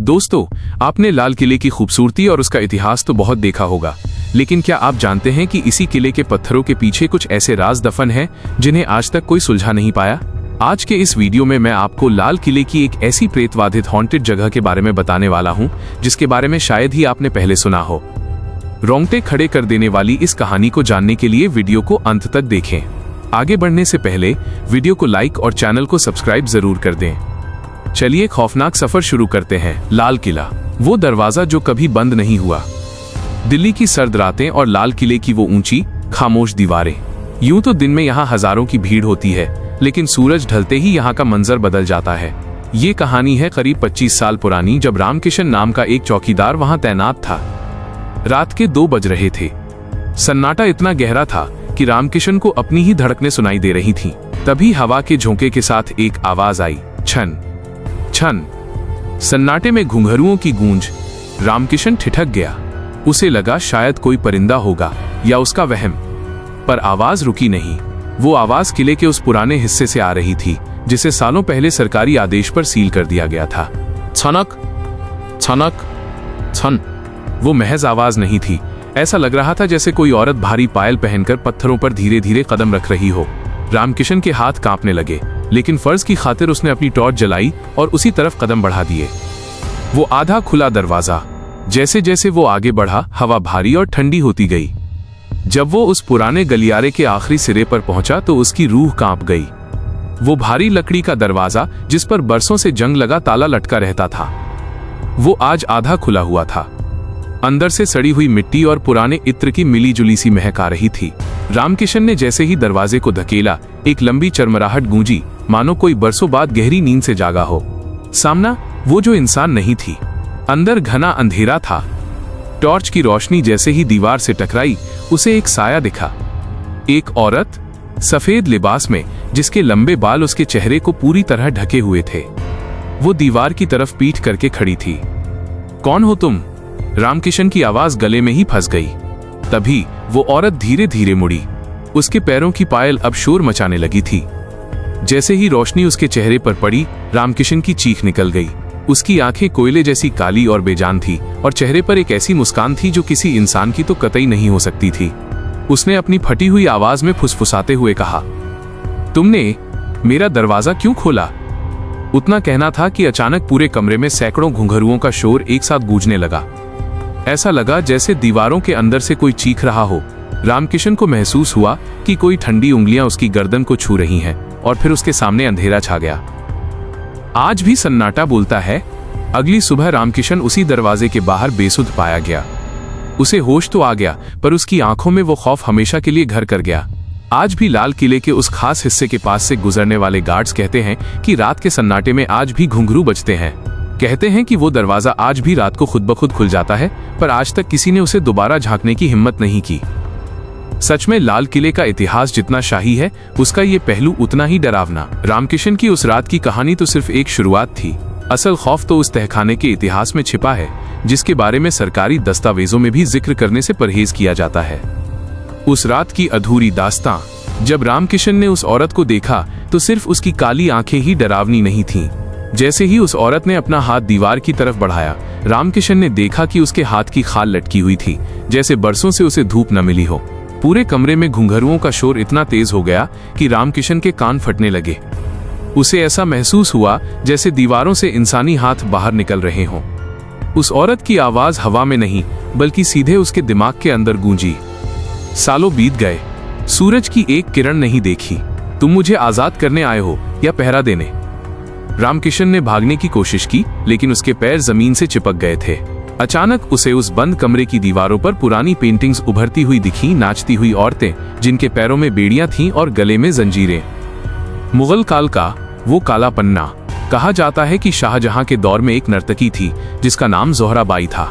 दोस्तों, आपने लाल किले की खूबसूरती और उसका इतिहास तो बहुत देखा होगा, लेकिन क्या आप जानते हैं कि इसी किले के पत्थरों के पीछे कुछ ऐसे राज दफन हैं जिन्हें आज तक कोई सुलझा नहीं पाया? आज के इस वीडियो में मैं आपको लाल किले की एक ऐसी प्रेतवाधित हॉन्टेड जगह के बारे में बताने वाला हूं जिसके बारे में शायद ही आपने पहले सुना हो। रोंगटे खड़े कर देने वाली इस कहानी को जानने के लिए वीडियो को अंत तक देखें। आगे बढ़ने से पहले वीडियो को लाइक और चैनल को सब्सक्राइब जरूर कर दें। चलिए खौफनाक सफर शुरू करते हैं। लाल किला, वो दरवाजा जो कभी बंद नहीं हुआ। दिल्ली की सर्द रातें और लाल किले की वो ऊंची खामोश दीवारें। यूं तो दिन में यहाँ हजारों की भीड़ होती है, लेकिन सूरज ढलते ही यहाँ का मंजर बदल जाता है। ये कहानी है करीब 25 साल पुरानी, जब रामकिशन नाम का एक चौकीदार वहां तैनात था। रात के 2 बज रहे थे। सन्नाटा इतना गहरा था कि रामकिशन को अपनी ही धड़कनें सुनाई दे रही थीं। तभी हवा के झोंके के साथ एक आवाज आई, छन छन। सन्नाटे में घुंघरुओं की गूंज। रामकिशन ठिठक गया। उसे लगा शायद कोई परिंदा होगा या उसका वहम, पर आवाज रुकी नहीं। वो आवाज किले के उस पुराने हिस्से से आ रही थी जिसे सालों पहले सरकारी आदेश पर सील कर दिया गया था। छनक छनक छन। वो महज आवाज नहीं थी, ऐसा लग रहा था जैसे कोई औरत भारी पायल पहनकर पत्थरों पर धीरे धीरे कदम रख रही हो। रामकिशन के हाथ कांपने लगे, लेकिन फर्ज की खातिर उसने अपनी टॉर्च जलाई और उसी तरफ कदम बढ़ा दिए। वो आधा खुला दरवाजा। जैसे जैसे वो आगे बढ़ा, हवा भारी और ठंडी होती गई। जब वो उस पुराने गलियारे के आखिरी सिरे पर पहुंचा तो उसकी रूह कांप गई। वो भारी लकड़ी का दरवाजा, जिस पर बरसों से जंग लगा ताला लटका रहता था, वो आज आधा खुला हुआ था। अंदर से सड़ी हुई मिट्टी और पुराने इत्र की मिली जुली सी महक आ रही थी। रामकिशन ने जैसे ही दरवाजे को धकेला, एक लंबी चरमराहट गूंजी, मानो कोई बरसों बाद गहरी नींद से जागा हो। सामना वो जो इंसान नहीं थी, अंदर घना अंधेरा था। टॉर्च की रोशनी जैसे ही दीवार से टकराई, उसे एक साया दिखा। एक औरत सफेद लिबास में, जिसके लंबे बाल उसके चेहरे को पूरी तरह ढके हुए थे। वो दीवार की तरफ पीठ करके खड़ी थी। कौन हो तुम? रामकिशन की आवाज गले में ही फंस गई। तभी वो औरत धीरे धीरे मुड़ी। उसके पैरों की पायल अब शोर मचाने लगी थी। जैसे ही रोशनी उसके चेहरे पर पड़ी, रामकिशन की चीख निकल गई। उसकी आंखें कोयले जैसी काली और बेजान थी, और चेहरे पर एक ऐसी मुस्कान थी जो किसी इंसान की तो कतई नहीं हो सकती थी। उसने अपनी फटी हुई आवाज में फुसफुसाते हुए कहा, तुमने मेरा दरवाजा क्यों खोला? उतना कहना था कि अचानक पूरे कमरे में सैकड़ों घुंघरुओं का शोर एक साथ गूंजने लगा। ऐसा लगा जैसे दीवारों के अंदर से कोई चीख रहा हो। रामकिशन को महसूस हुआ कि कोई ठंडी उंगलियां उसकी गर्दन को छू रही हैं, और फिर उसके सामने अंधेरा छा गया। आज भी सन्नाटा बोलता है। अगली सुबह रामकिशन उसी दरवाजे के बाहर बेसुध पाया गया। उसे होश तो आ गया, पर उसकी आंखों में वो खौफ हमेशा के लिए घर कर गया। आज भी लाल किले के उस खास हिस्से के पास से गुजरने वाले गार्ड्स कहते हैं कि रात के सन्नाटे में आज भी घुंघरू बजते हैं। कहते हैं कि वो दरवाजा आज भी रात को खुद ब खुद खुल जाता है, पर आज तक किसी ने उसे दोबारा झांकने की हिम्मत नहीं की। सच में लाल किले का इतिहास जितना शाही है, उसका ये पहलू उतना ही डरावना। रामकिशन की उस रात की कहानी तो सिर्फ एक शुरुआत थी। असल खौफ तो उस तहखाने के इतिहास में छिपा है, जिसके बारे में सरकारी दस्तावेजों में भी जिक्र करने से परहेज किया जाता है। उस रात की अधूरी दास्तां। जब रामकिशन ने उस औरत को देखा तो सिर्फ उसकी काली आंखें ही डरावनी नहीं थीं। जैसे ही उस औरत ने अपना हाथ दीवार की तरफ बढ़ाया, रामकिशन ने देखा कि उसके हाथ की खाल लटकी हुई थी, जैसे बरसों से उसे धूप न मिली हो। पूरे कमरे में घुंघरुओं का शोर इतना तेज हो गया कि रामकिशन के कान फटने लगे। उसे ऐसा महसूस हुआ जैसे दीवारों से इंसानी हाथ बाहर निकल रहे हों। उस औरत की आवाज हवा में नहीं, बल्कि सीधे उसके दिमाग के अंदर गूंजी। सालों बीत गए, सूरज की एक किरण नहीं देखी। तुम मुझे आजाद करने आए हो या पहरा देने? रामकिशन ने भागने की कोशिश की, लेकिन उसके पैर जमीन से चिपक गए थे। अचानक उसे उस बंद कमरे की दीवारों पर पुरानी पेंटिंग्स उभरती हुई दिखीं, नाचती हुई औरतें जिनके पैरों में बेड़ियां थीं और गले में जंजीरें। मुगल काल का वो काला पन्ना। कहा जाता है कि शाहजहां के दौर में एक नर्तकी थी जिसका नाम ज़ोहराबाई था।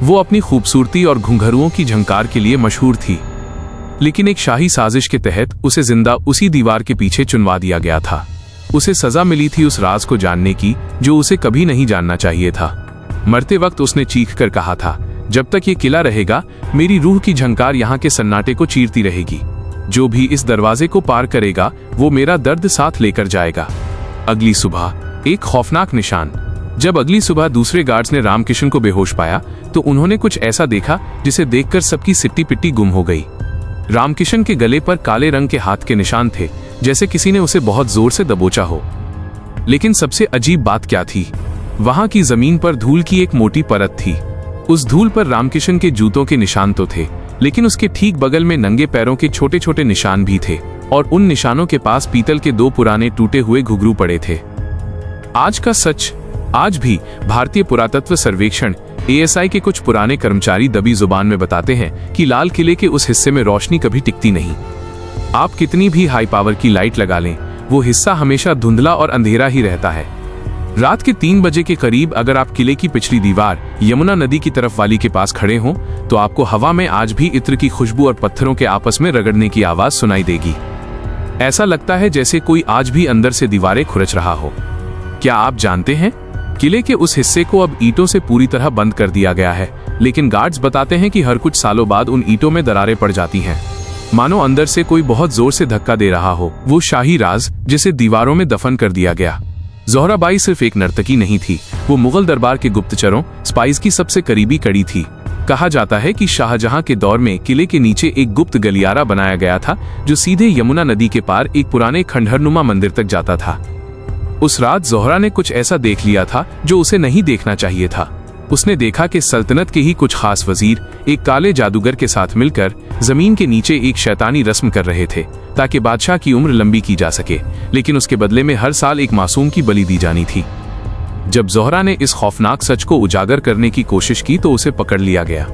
वो अपनी खूबसूरती और घुंघरुओं की झंकार के लिए मशहूर थी, लेकिन एक शाही साजिश के तहत उसे जिंदा उसी दीवार के पीछे चुनवा दिया गया था। उसे सजा मिली थी उस राज को जानने की जो उसे कभी नहीं जानना चाहिए था। मरते वक्त उसने चीख कर कहा था, जब तक ये किला रहेगा, मेरी रूह की झंकार यहाँ के सन्नाटे को चीरती रहेगी। जो भी इस दरवाजे को पार करेगा, वो मेरा दर्द साथ लेकर जाएगा। अगली सुबह एक खौफनाक निशान। जब अगली सुबह दूसरे गार्ड्स ने रामकिशन को बेहोश पाया तो उन्होंने कुछ ऐसा देखा जिसे देखकर सबकी सिट्टी पिट्टी गुम हो गई। रामकिशन के गले पर काले रंग के हाथ के निशान थे, जैसे किसी ने उसे बहुत जोर से दबोचा हो। लेकिन सबसे अजीब बात क्या थी? वहां की जमीन पर धूल की एक मोटी परत थी। उस धूल पर रामकिशन के जूतों के निशान तो थे, लेकिन उसके ठीक बगल में नंगे पैरों के छोटे छोटे निशान भी थे, और उन निशानों के पास पीतल के 2 पुराने टूटे हुए घुंघरू पड़े थे। आज का सच। आज भी भारतीय पुरातत्व सर्वेक्षण ASI के कुछ पुराने कर्मचारी दबी जुबान में बताते हैं कि लाल किले के उस हिस्से में रोशनी कभी टिकती नहीं। आप कितनी भी हाई पावर की लाइट लगा लें, वो हिस्सा हमेशा धुंधला और अंधेरा ही रहता है। रात के 3 बजे के करीब अगर आप किले की पिछली दीवार यमुना नदी की तरफ वाली के पास खड़े हों तो आपको हवा में आज भी इत्र की खुशबू और पत्थरों के आपस में रगड़ने की आवाज सुनाई देगी। ऐसा लगता है जैसे कोई आज भी अंदर से दीवारें खुरच रहा हो। क्या आप जानते हैं, किले के उस हिस्से को अब ईंटों से पूरी तरह बंद कर दिया गया है, लेकिन गार्ड्स बताते हैं कि हर कुछ सालों बाद उन ईंटों में दरारें पड़ जाती हैं, मानो अंदर से कोई बहुत जोर से धक्का दे रहा हो। वो शाही राज जिसे दीवारों में दफन कर दिया गया। ज़ोहराबाई सिर्फ एक नर्तकी नहीं थी, वो मुगल दरबार के गुप्तचरों स्पाइस की सबसे करीबी कड़ी थी। कहा जाता है कि शाहजहां के दौर में किले के नीचे एक गुप्त गलियारा बनाया गया था जो सीधे यमुना नदी के पार एक पुराने खंडहरनुमा मंदिर तक जाता था। उस रात ज़ोहरा ने कुछ ऐसा देख लिया था जो उसे नहीं देखना चाहिए था। उसने देखा कि सल्तनत के ही कुछ खास वजीर एक काले जादूगर के साथ मिलकर जमीन के नीचे एक शैतानी रस्म कर रहे थे ताकि बादशाह की उम्र लंबी की जा सके, लेकिन उसके बदले में हर साल एक मासूम की बलि दी जानी थी। जब ज़ोहरा ने इस खौफनाक सच को उजागर करने की कोशिश की तो उसे पकड़ लिया गया।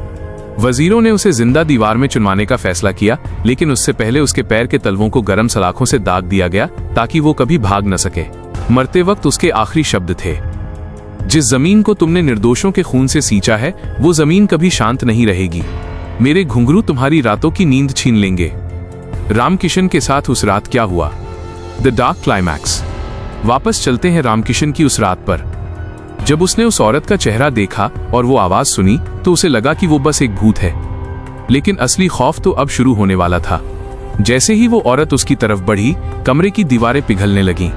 वजीरों ने उसे जिंदा दीवार में चुनवाने का फैसला किया, लेकिन उससे पहले उसके पैर के तलवों को गर्म सलाखों से दाग दिया गया ताकि वो कभी भाग न सके। मरते वक्त उसके आखिरी शब्द थे, जिस जमीन को तुमने निर्दोषों के खून से सींचा है वो जमीन कभी शांत नहीं रहेगी। मेरे घुंघरू तुम्हारी रातों की नींद छीन लेंगे। रामकिशन के साथ उस रात क्या हुआ? The dark climax. वापस चलते हैं रामकिशन की उस रात पर। जब उसने उस औरत का चेहरा देखा और वो आवाज सुनी तो उसे लगा कि वो बस एक भूत है, लेकिन असली खौफ तो अब शुरू होने वाला था। जैसे ही वो औरत उसकी तरफ बढ़ी, कमरे की दीवारें पिघलने लगीं।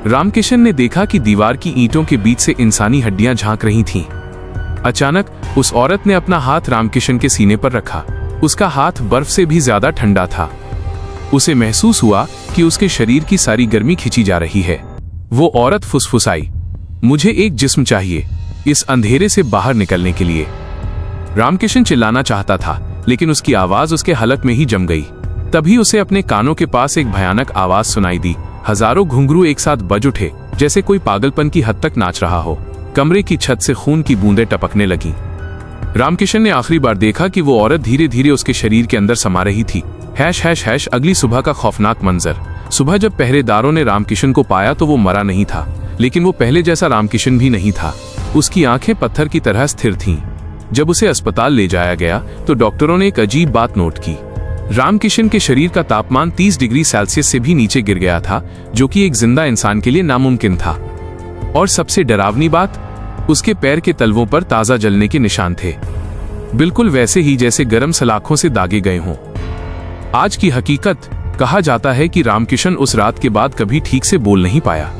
रामकिशन ने देखा कि दीवार की ईंटों के बीच से इंसानी हड्डियां झांक रही थीं। अचानक उस औरत ने अपना हाथ रामकिशन के सीने पर रखा। उसका हाथ बर्फ से भी ज्यादा ठंडा था। उसे महसूस हुआ कि उसके शरीर की सारी गर्मी खिंची जा रही है। वो औरत फुसफुसाई, मुझे एक जिस्म चाहिए इस अंधेरे से बाहर निकलने के लिए। रामकिशन चिल्लाना चाहता था, लेकिन उसकी आवाज उसके हलक में ही जम गई। तभी उसे अपने कानों के पास एक भयानक आवाज सुनाई दी। हजारों घुंघरू एक साथ बज उठे, जैसे कोई पागलपन की हद तक नाच रहा हो। कमरे की छत से खून की बूंदें टपकने लगीं। रामकिशन ने आखिरी बार देखा कि वो औरत धीरे धीरे उसके शरीर के अंदर समा रही थी। # अगली सुबह का खौफनाक मंजर। सुबह जब पहरेदारों ने रामकिशन को पाया तो वो मरा नहीं था, लेकिन वो पहले जैसा रामकिशन भी नहीं था। उसकी आंखें पत्थर की तरह स्थिर थीं। जब उसे अस्पताल ले जाया गया तो डॉक्टरों ने एक अजीब बात नोट की। रामकिशन के शरीर का तापमान 30 डिग्री सेल्सियस से भी नीचे गिर गया था, जो कि एक जिंदा इंसान के लिए नामुमकिन था। और सबसे डरावनी बात, उसके पैर के तलवों पर ताजा जलने के निशान थे, बिल्कुल वैसे ही जैसे गर्म सलाखों से दागे गए हों। आज की हकीकत, कहा जाता है कि रामकिशन उस रात के बाद कभी ठीक से बोल नहीं पाया।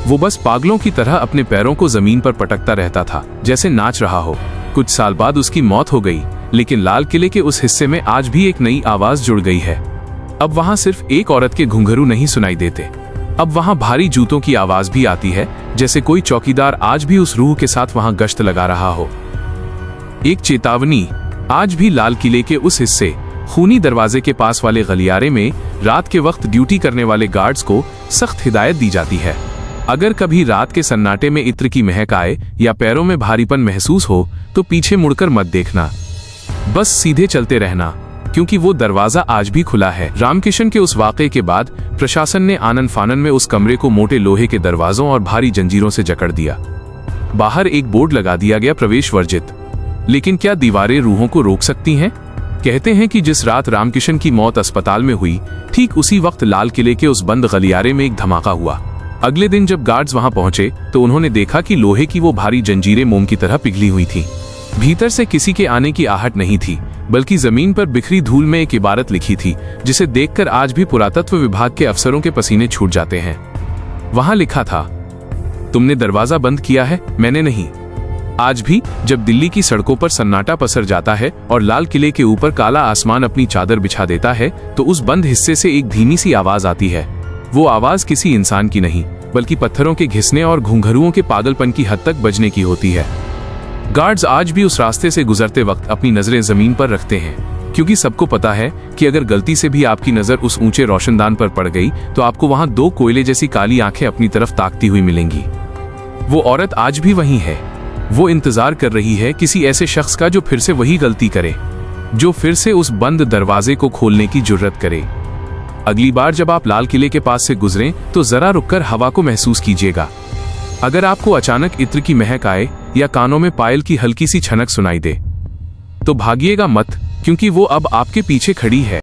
वो बस पागलों की तरह अपने पैरों को जमीन पर पटकता रहता था, जैसे नाच रहा हो। कुछ साल बाद उसकी मौत हो गई, लेकिन लाल किले के उस हिस्से में आज भी एक नई आवाज जुड़ गई है। अब वहां सिर्फ एक औरत के घुंघरू नहीं सुनाई देते, अब वहां भारी जूतों की आवाज भी आती है, जैसे कोई चौकीदार आज भी उस रूह के साथ वहां गश्त लगा रहा हो। एक चेतावनी, आज भी लाल किले के उस हिस्से खूनी दरवाजे के पास वाले गलियारे में रात के वक्त ड्यूटी करने वाले गार्ड्स को सख्त हिदायत दी जाती है। अगर कभी रात के सन्नाटे में इत्र की महक आए या पैरों में भारीपन महसूस हो तो पीछे मुड़कर मत देखना, बस सीधे चलते रहना, क्योंकि वो दरवाजा आज भी खुला है। रामकिशन के उस वाक़े के बाद प्रशासन ने आनन फानन में उस कमरे को मोटे लोहे के दरवाजों और भारी जंजीरों से जकड़ दिया। बाहर एक बोर्ड लगा दिया गया, प्रवेश वर्जित। लेकिन क्या दीवारें रूहों को रोक सकती हैं? कहते हैं कि जिस रात रामकिशन की मौत अस्पताल में हुई, ठीक उसी वक्त लाल किले के उस बंद गलियारे में एक धमाका हुआ। अगले दिन जब गार्ड्स वहां पहुंचे तो उन्होंने देखा कि लोहे की वो भारी जंजीरें मोम की तरह पिघली हुई थी। भीतर से किसी के आने की आहट नहीं थी, बल्कि जमीन पर बिखरी धूल में एक इबारत लिखी थी, जिसे देखकर आज भी पुरातत्व विभाग के अफसरों के पसीने छूट जाते हैं। वहां लिखा था, तुमने दरवाजा बंद किया है, मैंने नहीं। आज भी जब दिल्ली की सड़कों पर सन्नाटा पसर जाता है और लाल किले के ऊपर काला आसमान अपनी चादर बिछा देता है, तो उस बंद हिस्से से एक धीमी सी आवाज आती है। वो आवाज किसी इंसान की नहीं, बल्कि पत्थरों के घिसने और घुंघरुओं के पागलपन की हद तक बजने की होती है। गार्ड्स आज भी उस रास्ते से गुजरते वक्त अपनी नजरें जमीन पर रखते हैं, क्योंकि सबको पता है कि अगर गलती से भी आपकी नजर उस ऊंचे रोशनदान पर पड़ गई तो आपको वहां दो कोयले जैसी काली आंखें अपनी तरफ ताकती हुई मिलेंगी। वो औरत आज भी वहीं है। वो इंतजार कर रही है किसी ऐसे शख्स का जो फिर से वही गलती करे, जो फिर से उस बंद दरवाजे को खोलने की जुर्रत करे। अगली बार जब आप लाल किले के पास से गुजरें तो जरा रुककर हवा को महसूस कीजिएगा। अगर आपको अचानक इत्र की महक आए या कानों में पायल की हल्की सी छनक सुनाई दे तो भागिएगा मत, क्योंकि वो अब आपके पीछे खड़ी है।